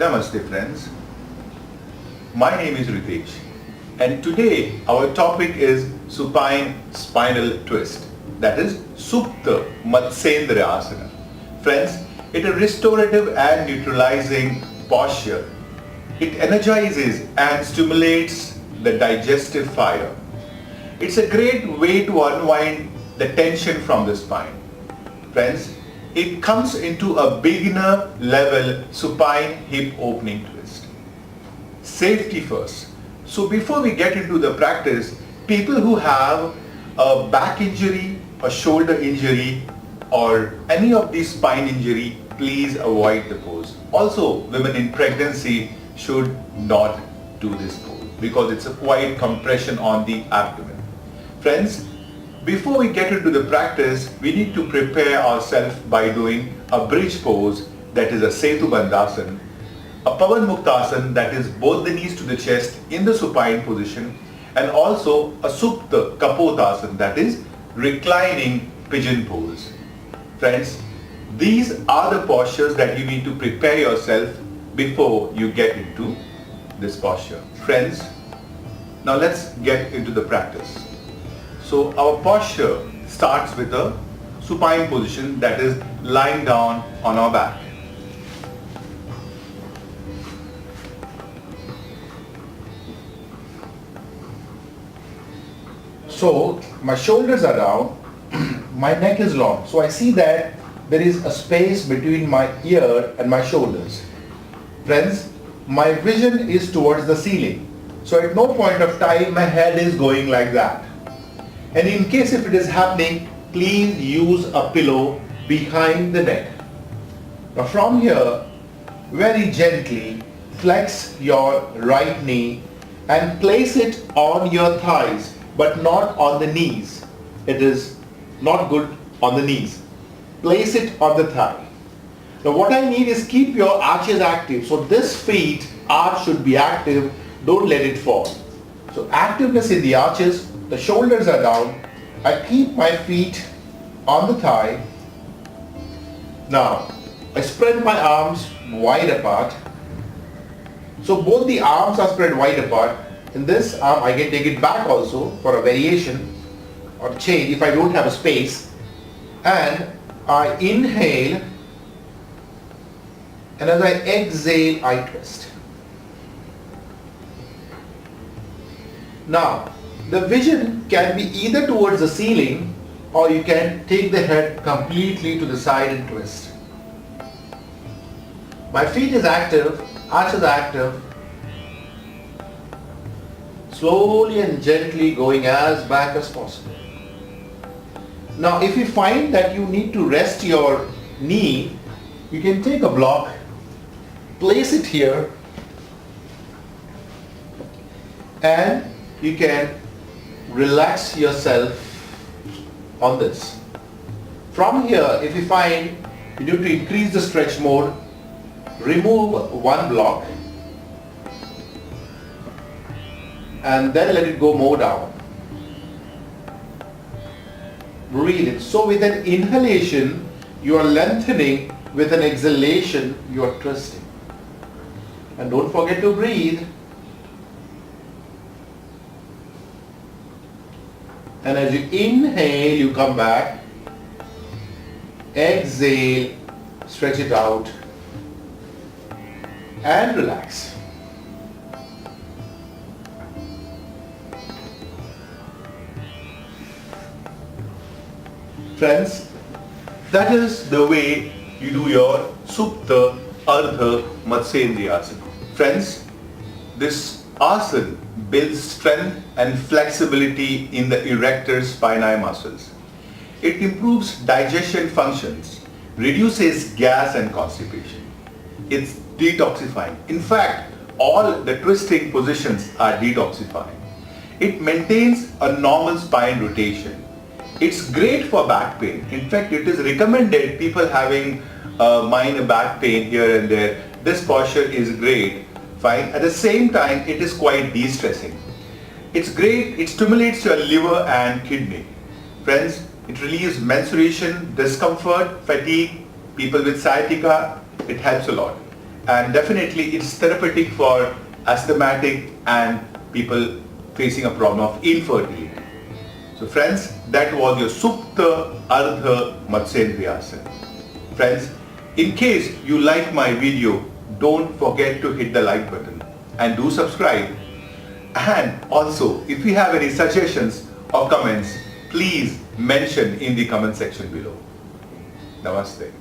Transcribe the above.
Namaste friends, my name is Ritesh and today our topic is Supine Spinal Twist, that is Supta Matsyendrasana. Friends, it is a restorative and neutralizing posture. It energizes and stimulates the digestive fire. It's a great way to unwind the tension from the spine. Friends, it comes into a beginner level supine hip opening twist. Safety first. So before we get into the practice, people who have a back injury, a shoulder injury or any of these spine injury, please avoid the pose. Also, women in pregnancy should not do this pose because it's a quite compression on the abdomen. Friends, before we get into the practice, we need to prepare ourselves by doing a bridge pose, that is a Setu Bandhasan, a Pavan Muktasan, that is both the knees to the chest in the supine position, and also a Supta Kapotasan, that is reclining pigeon pose. Friends, these are the postures that you need to prepare yourself before you get into this posture. Friends, now let's get into the practice. So our posture starts with a supine position, that is lying down on our back. So my shoulders are down, my neck is long. So I see that there is a space between my ear and my shoulders. Friends, my vision is towards the ceiling. So at no point of time my head is going like that. And in case if it is happening, please use a pillow behind the neck. Now from here, very gently flex your right knee and place it on your thighs, but not on the knees. It is not good on the knees. Place it on the thigh. Now what I need is keep your arches active. So this feet arch should be active. Don't let it fall. So activeness in the arches. The shoulders are down. I keep my feet on the thigh. Now, I spread my arms wide apart. So both the arms are spread wide apart. In this arm, I can take it back also for a variation or change if I don't have a space. And I inhale. And as I exhale, I twist. Now, the vision can be either towards the ceiling or you can take the head completely to the side and twist. My feet is active, arches are active. Slowly and gently going as back as possible. Now if you find that you need to rest your knee, you can take a block, place it here, and you can relax yourself on this. From here, if you find you need to increase the stretch mode, remove one block and then let it go more down. Breathe in. So with an inhalation, you are lengthening. With an exhalation, you are twisting. And don't forget to breathe. And as you inhale, you come back. Exhale, stretch it out and relax. Friends, that is the way you do your Supta Ardha Matsyendrasana. Friends, this asana builds strength and flexibility in the erector spinae muscles. It improves digestion functions, reduces gas and constipation. It's detoxifying. In fact, all the twisting positions are detoxifying. It maintains a normal spine rotation. It's great for back pain. In fact, it is recommended people having minor back pain here and there. This posture is great. Fine. At the same time, it is quite de-stressing. It's great. It stimulates your liver and kidney. Friends, it relieves menstruation, discomfort, fatigue, people with sciatica. It helps a lot. and definitely it's therapeutic for asthmatic and people facing a problem of infertility. So friends, that was your Supta Matsyendrasana. Friends, in case you like my video, don't forget to hit the like button and do subscribe. And also, if you have any suggestions or comments, please mention in the comment section below. Namaste.